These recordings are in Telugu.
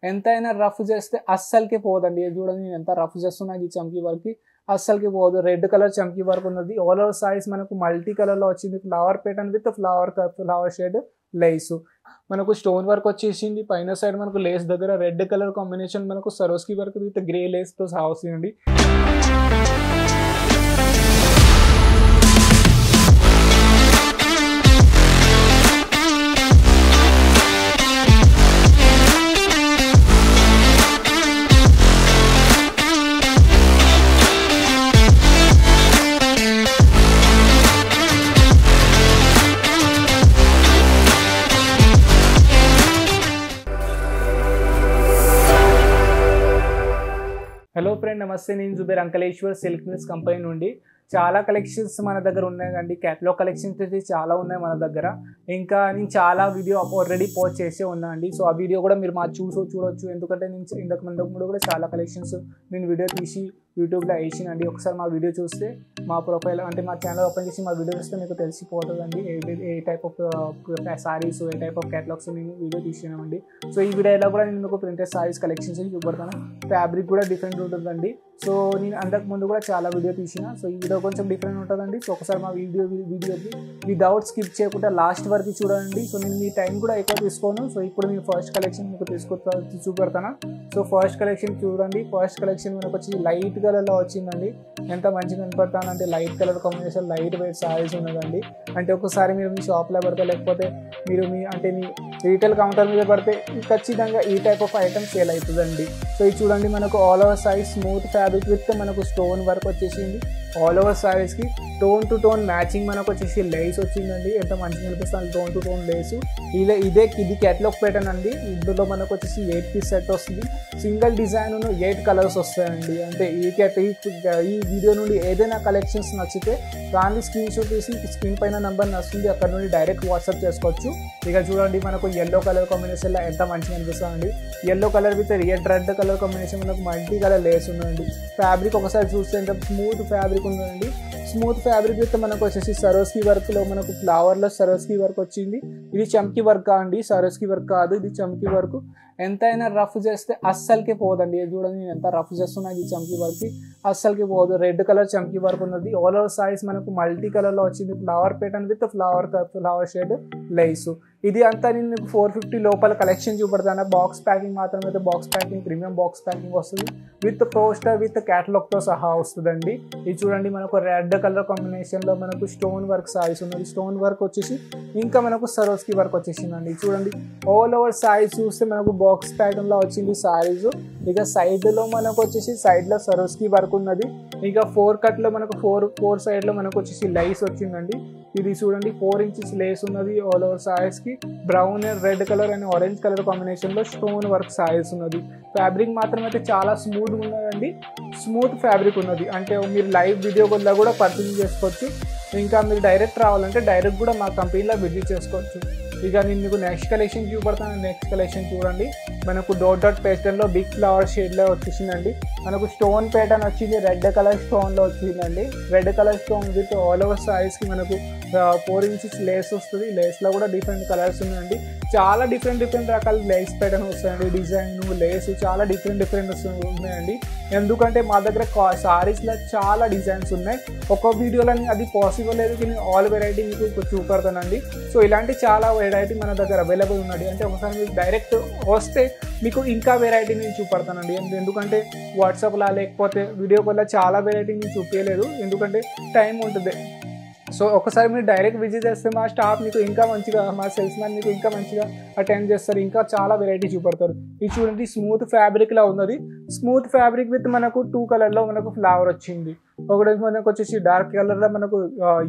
ఎంతైనా రఫ్ చేస్తే అస్సలకి పోదండి. ఇది చూడండి నేను ఎంత రఫ్ చేస్తున్నా ఈ చమ్కీ వర్క్కి, అస్సలకి పోదు. రెడ్ కలర్ చమ్కీ వర్క్ ఉన్నది. ఆల్ ఓవర్ సారీస్ మనకు మల్టీ కలర్లో వచ్చింది. Flower pattern with flower shade lace. మనకు స్టోన్ వర్క్ వచ్చేసింది. పైన సైడ్ మనకు లేస్ దగ్గర రెడ్ కలర్ కాంబినేషన్ మనకు సరోస్కి వర్క్ విత్ గ్రే లేస్తో సహా వస్తుందండి. హలో ఫ్రెండ్, నమస్తే. నేను Zuber Ankleshwar silk mills company నుండి. చాలా కలెక్షన్స్ మన దగ్గర ఉన్నాయండి. క్యాటలాగ్ కలెక్షన్స్ అయితే చాలా ఉన్నాయి మన దగ్గర. ఇంకా నేను చాలా వీడియో ఆల్రెడీ పోస్ట్ చేసే ఉన్నా అండి. సో ఆ వీడియో కూడా మీరు చూడొచ్చు. ఎందుకంటే నేను ఇంతకు ముందు కూడా చాలా కలెక్షన్స్ నేను వీడియో తీసి యూట్యూబ్లో వేసినండి. ఒకసారి మా వీడియో చూస్తే, మా ప్రొఫైల్ అంటే మా ఛానల్ ఓపెన్ చేసి మా వీడియో చూస్తే మీకు తెలిసిపోతుందండి ఏ టైప్ ఆఫ్ సారీస్, ఏ టైప్ ఆఫ్ క్యాటలాగ్స్ నేను వీడియో తీసినామండి. సో ఈ వీడియోలో కూడా నేను మీకు ప్రింటెడ్ సారీస్ కలెక్షన్స్ చూపెడతాను. ఫ్యాబ్రిక్ కూడా డిఫరెంట్ ఉంటుందండి. సో నేను అంతకు ముందు కూడా చాలా వీడియో తీసిన. సో ఈ వీడియో కొంచెం డిఫరెంట్ ఉంటుందండి. సో ఒకసారి మా వీడియోకి వితౌట్ స్కిప్ చేయకుండా లాస్ట్ వరకు చూడండి. సో నేను మీ టైం కూడా ఎక్కువ తీసుకోను. సో ఇప్పుడు నేను ఫస్ట్ కలెక్షన్ మీకు చూపెడతాను. సో ఫస్ట్ కలెక్షన్ చూడండి. ఫస్ట్ కలెక్షన్ మనకు వచ్చి లైట్ కలర్లో వచ్చిందండి. ఎంత మంచిగా కనపడతానంటే light colour combination, light weight sarees ఉన్నదండి. అంటే ఒకసారి మీరు మీ షాప్లో పడితే, లేకపోతే మీరు మీ రీటైల్ కౌంటర్ మీద పడితే ఖచ్చితంగా ఈ టైప్ ఆఫ్ ఐటమ్ సేల్ అవుతుందండి. సో ఇది చూడండి, మనకు all over sarees smooth fabric with మనకు స్టోన్ వర్క్ వచ్చేసింది. ఆల్ ఓవర్ సారీస్కి టోన్ టు టోన్ మ్యాచింగ్ మనకు వచ్చేసి లేస్ వచ్చిందండి. ఎంత మంచిగా కనిపిస్తుంది టోన్ టు టోన్ లేసు. ఇది క్యాటలాగ్ ప్యాటర్న్ అండి. ఇందులో మనకు వచ్చేసి 8 పీస్ సెట్ వస్తుంది. సింగిల్ డిజైన్ 8 కలర్స్ వస్తాయండి. అంటే ఈ వీడియో నుండి ఏదైనా కలెక్షన్స్ నచ్చితే దాన్ని స్క్రీన్ షాట్ తీసి స్క్రీన్ పైన నెంబర్ వస్తుంది, అక్కడ నుండి డైరెక్ట్ వాట్సాప్ చేసుకోవచ్చు. ఇక చూడండి, మనకు ఎల్లో కలర్ కాంబినేషన్లో ఎంత మంచిగా అనిపిస్తుందండి. Yellow colour with red colour combination మనకు మల్టీ కలర్ లేస్ ఉందండి. ఫ్యాబ్రిక్ ఒకసారి చూస్తే ఎంత స్మూత్ ఫ్యాబ్రిక్ ఉందండి. స్మూత్ ఫ్యాబ్రిక్ విత్ మనకు వచ్చేసి సరోస్కి వర్క్లో మనకు ఫ్లవర్లో సరోస్కి వర్క్ వచ్చింది. ఇది చమ్కీ వర్క్ అండి, సరోస్కి వర్క్ కాదు, ఇది చమ్కీ వర్క్. ఎంతైనా రఫ్ చేస్తే అస్సలకి పోదండి. ఇది చూడండి నేను ఎంత రఫ్ చేస్తున్నా ఈ చమ్కీ వర్క్కి, అస్సలకి పోదు. రెడ్ కలర్ చమ్కీ వర్క్ ఉన్నది. ఆల్ ఓవర్ సారీస్ మనకు మల్టీ కలర్లో వచ్చింది. Flower pattern with flower shade lace. ఇది అంతా నేను మీకు 450 లోపల కలెక్షన్ చూపెడతాను. బాక్స్ ప్యాకింగ్ మాత్రమే అయితే box packing, premium box packing వస్తుంది. విత్ పోస్టర్ విత్ క్యాటలాగ్తో సహా వస్తుందండి. ఇది చూడండి, మనకు రెడ్ కలర్ కాంబినేషన్లో మనకు స్టోన్ వర్క్ సారీస్ ఉన్నది. స్టోన్ వర్క్ వచ్చేసి ఇంకా మనకు సరోస్కి వర్క్ వచ్చేసిందండి. చూడండి, ఆల్ ఓవర్ సారీస్ చూస్తే మనకు బాక్స్ ప్యాటర్న్లో వచ్చింది సారీస్. ఇక సైడ్లో మనకు వచ్చేసి సైడ్లో సరోస్కి వర్క్ ఉన్నది. ఇక 4 కట్లో మనకు 4 సైడ్లో మనకు వచ్చేసి లైస్ వచ్చిందండి. ఇది చూడండి 4 ఇంచెస్ లేస్ ఉన్నది. ఆల్ ఓవర్ సారీస్కి brown and red colour and orange colour కాంబినేషన్లో స్టోన్ వర్క్ సారీస్ ఉన్నది. ఫ్యాబ్రిక్ మాత్రం అయితే చాలా స్మూత్గా ఉన్నదండి. స్మూత్ ఫ్యాబ్రిక్ ఉన్నది. అంటే మీరు లైవ్ వీడియో వల్ల కూడా పర్చేజ్ చేసుకోవచ్చు. ఇంకా మీరు డైరెక్ట్ రావాలంటే డైరెక్ట్ కూడా మా కంపెనీలో విజిట్ చేసుకోవచ్చు. ఇక నేను మీకు నెక్స్ట్ కలెక్షన్ చూపెడతాను. నెక్స్ట్ కలెక్షన్ చూడండి, మనకు డాట్ పేస్టల్లో బిగ్ ఫ్లవర్ షేడ్లో వచ్చేసిందండి. మనకు స్టోన్ ప్యాటర్న్ వచ్చింది. రెడ్ కలర్ స్టోన్లో వచ్చిందండి. Red colour stone with all over సారీస్కి మనకు 4 ఇంచెస్ లేస్ వస్తుంది. లేస్లో కూడా డిఫరెంట్ కలర్స్ ఉన్నాయండి. చాలా డిఫరెంట్ రకాల లేస్ ప్యాటర్న్ వస్తాయండి. డిజైన్ లేస్ చాలా డిఫరెంట్ ఉన్నాయండి. ఎందుకంటే మా దగ్గర సారీస్లో చాలా డిజైన్స్ ఉన్నాయి. ఒక వీడియోలో అది పాసిబుల్ లేదు, కానీ ఆల్ వెరైటీ మీకు చూపెడతానండి. సో ఇలాంటి చాలా వెరైటీ మన దగ్గర అవైలబుల్ ఉన్నది. అంటే ఒకసారి మీకు డైరెక్ట్ వస్తే మీకు ఇంకా వెరైటీ నేను చూపెడతానండి. ఎందుకంటే వాట్సాప్లో లేకపోతే వీడియో వల్ల చాలా వెరైటీ నేను చూపించలేదు, ఎందుకంటే టైం ఉంటుంది. సో ఒకసారి మీరు డైరెక్ట్ విజిట్ చేస్తే మా స్టాఫ్ మీకు ఇంకా మంచిగా, మా సేల్స్ మ్యాన్ మీకు ఇంకా మంచిగా అటెండ్ చేస్తారు. ఇంకా చాలా వెరైటీ చూపెడతారు. ఇది చూడండి, స్మూత్ ఫ్యాబ్రిక్లా ఉన్నది. స్మూత్ ఫ్యాబ్రిక్ విత్ మనకు 2 కలర్లో మనకు ఫ్లవర్ వచ్చింది. ఒకటి మనకు వచ్చేసి డార్క్ కలర్లో మనకు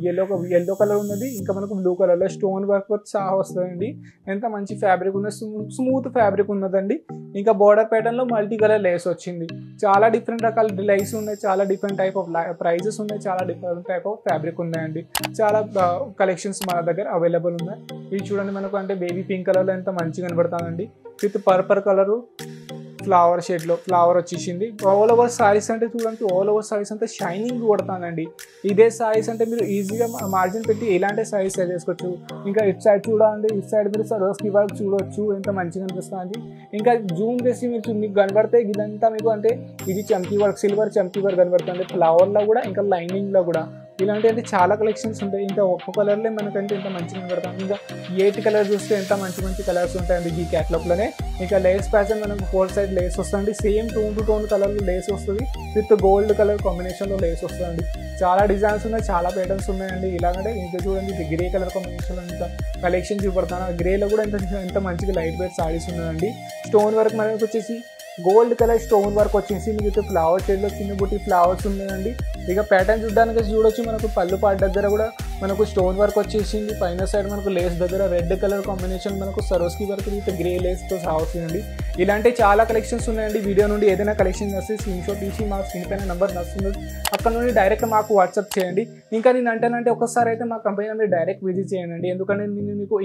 ఎల్లో కలర్ ఉన్నది. ఇంకా మనకు బ్లూ కలర్లో స్టోన్ వర్క్ సహా వస్తుందండి. ఎంత మంచి ఫ్యాబ్రిక్ ఉన్నది, స్మూత్ ఫ్యాబ్రిక్ ఉన్నదండి. ఇంకా బోర్డర్ ప్యాటర్న్లో మల్టీ కలర్ లేస్ వచ్చింది. చాలా డిఫరెంట్ రకాల లైస్ ఉన్నాయి. చాలా డిఫరెంట్ టైప్ ఆఫ్ ప్రైజెస్ ఉన్నాయి. చాలా డిఫరెంట్ టైప్ ఆఫ్ ఫ్యాబ్రిక్ ఉన్నాయండి. చాలా కలెక్షన్స్ మన దగ్గర అవైలబుల్ ఉన్నాయి. ఇది చూడండి, మనకు అంటే బేబీ పింక్ కలర్లో ఎంత మంచిగా కనబడతానండి. విత్ పర్పల్ కలరు ఫ్లవర్ షేడ్లో ఫ్లవర్ వచ్చేసింది. ఆల్ ఓవర్ సారీస్ అంటే చూడండి, ఆల్ ఓవర్ సారీస్ అంతా షైనింగ్ కొడతానండి. ఇదే సారీస్ అంటే మీరు ఈజీగా మార్జిన్ పెట్టి ఇలాంటి సారీస్ సెల్ చేసుకోవచ్చు. ఇంకా ఇటు సైడ్ చూడండి, ఇటు సైడ్ మీరు సరోస్కి వర్క్ చూడవచ్చు, ఎంత మంచిగా అనిపిస్తుంది. ఇంకా జూమ్ చేసి మీకు కనబడితే ఇదంతా మీకు అంటే ఇది చమ్కీ వర్క్, సిల్వర్ చమ్కీ వర్క్ కనబడుతుంది ఫ్లవర్లో కూడా, ఇంకా లైనింగ్లో కూడా. ఇలాంటి అంటే చాలా కలెక్షన్స్ ఉంటాయి. ఇంకా ఒక్క కలర్లే మనకంటే ఎంత మంచిగా కనబడుతుంది. ఇంకా 8 కలర్ చూస్తే ఎంత మంచి మంచి కలర్స్ ఉంటాయండి ఈ క్యాటలాగ్లోనే. ఇంకా లేస్ ప్యాటర్న్ మనకు 4 సైడ్ లేస్ వస్తుంది, సేమ్ టోన్ టు టోన్ కలర్లో లేస్ వస్తుంది, విత్ గోల్డ్ కలర్ కాంబినేషన్లో లేస్ వస్తుంది. చాలా డిజైన్స్ ఉన్నాయి, చాలా ప్యాటర్న్స్ ఉన్నాయండి. ఇలాగంటే ఇంకా చూడండి, ఇది గ్రే కలర్ కాంబినేషన్లో ఇంకా కలెక్షన్ చూపడతాను. గ్రేలో కూడా ఎంత మంచిగా లైట్ వెయిట్ సారీస్ ఉన్నాయండి. స్టోన్ వర్క్ మనకు వచ్చేసి గోల్డ్ కలర్ స్టోన్ వర్క్ వచ్చేసి మీకు ఫ్లవర్ షేడ్లో చిన్న బుట్టి ఫ్లవర్స్ ఉన్నాయండి. ఇక ప్యాటర్న్ చూడడానికి చూడొచ్చు, మనకు పళ్ళు పాటు దగ్గర కూడా మనకు స్టోన్ వర్క్ వచ్చేసింది. పైన సైడ్ మనకు లేస్ దగ్గర రెడ్ కలర్ కాంబినేషన్ మనకు సరోస్కి వర్క్ విత్ గ్రే లేస్తో సాగుతుందండి. ఇలాంటి చాలా కలెక్షన్స్ ఉన్నాయండి. వీడియో నుండి ఏదైనా కలెక్షన్ వస్తే స్క్రీన్ షాట్ తీసి మా స్క్రీన్ పైన నెంబర్ నడుస్తుంది, అక్కడ నుండి డైరెక్ట్ మాకు వాట్సాప్ చేయండి. ఇంకా నేను అంటానంటే ఒకసారి అయితే మా కంపెనీ మీరు డైరెక్ట్ విజిట్ చేయండి, ఎందుకంటే నేను మీకు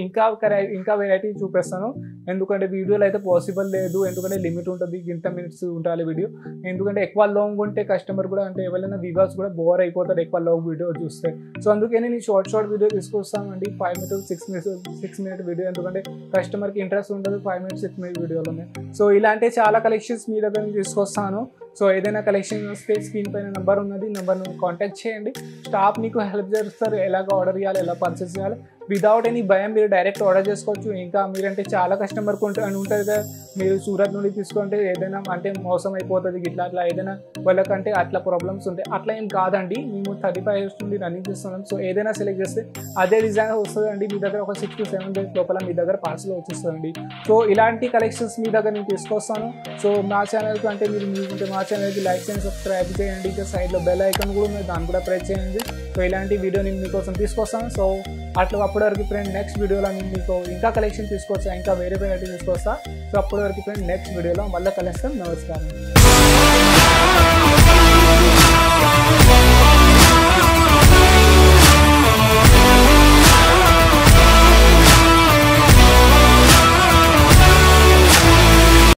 ఇంకా వెరైటీ చూపిస్తాను. ఎందుకంటే వీడియోలో అయితే పాసిబుల్ లేదు, ఎందుకంటే లిమిట్ ఉంటుంది, ఇంత మినిట్స్ ఉండాలి వీడియో. ఎందుకంటే ఎక్కువ లాంగ్ ఉంటే కస్టమర్ కూడా అంటే ఎవరైనా వ్యూవర్స్ కూడా బోర్ అయిపోతారు ఎక్కువ లాంగ్ వీడియో చూస్తే. సో అందుకే నేను షార్ట్ వీడియో తీసుకొస్తామండి, 5 minutes 6 minute వీడియో. ఎందుకంటే కస్టమర్కి ఇంట్రెస్ట్ ఉంటుంది 5 minutes 6 minute వీడియోలోనే. సో ఇలాంటి చాలా కలెక్షన్స్ మీ దగ్గర నుంచి తీసుకొస్తాను. సో ఏదైనా కలెక్షన్ వస్తే స్క్రీన్ పైన నెంబర్ ఉన్నది, నెంబర్ను కాంటాక్ట్ చేయండి. స్టాఫ్ మీకు హెల్ప్ చేస్తారు, ఎలాగ ఆర్డర్ చేయాలి, ఎలా పర్చేస్ చేయాలి. వితౌట్ ఎనీ భయం మీరు డైరెక్ట్ ఆర్డర్ చేసుకోవచ్చు. ఇంకా మీరంటే చాలా కస్టమర్కి ఉంటుంది కదా, మీరు సూరత్ నుండి తీసుకుంటే ఏదైనా అంటే మోసం అయిపోతుంది ఇట్లా అట్లా ఏదైనా వాళ్ళకంటే అట్లా ప్రాబ్లమ్స్ ఉంటాయి. అట్లా ఏం కాదండి, మేము 35 years నుండి రన్నింగ్ చేస్తున్నాం. సో ఏదైనా సెలెక్ట్ చేస్తే అదే డిజైన్ వస్తుందండి మీ దగ్గర. ఒక 6 to 7 days లోపల మీ దగ్గర పార్సల్ వచ్చేస్తుందండి. సో ఇలాంటి కలెక్షన్స్ మీ దగ్గర నేను తీసుకొస్తాను. సో మా ఛానల్కి అంటే మీరు మీకుంటే మా ఛానల్కి లైక్ చేయండి, సబ్స్క్రైబ్ చేయండి. ఇంకా సైడ్లో బెల్ ఐకాన్ కూడా ఉంది, దాన్ని కూడా ప్రెస్ చేయండి. సో ఇలాంటి వీడియో నేను మీకోసం తీసుకొస్తాను. సో అప్పటి వరకు ఫ్రెండ్ నెక్స్ట్ వీడియోలో నేను మీకు ఇంకా కలెక్షన్ తీసుకొస్తా, ఇంకా వేరే వెరైటీ తీసుకొస్తా. సో అప్పటి వరకు ఫ్రెండ్ నెక్స్ట్ వీడియోలో మళ్ళీ కలుస్తాం. నమస్కారం.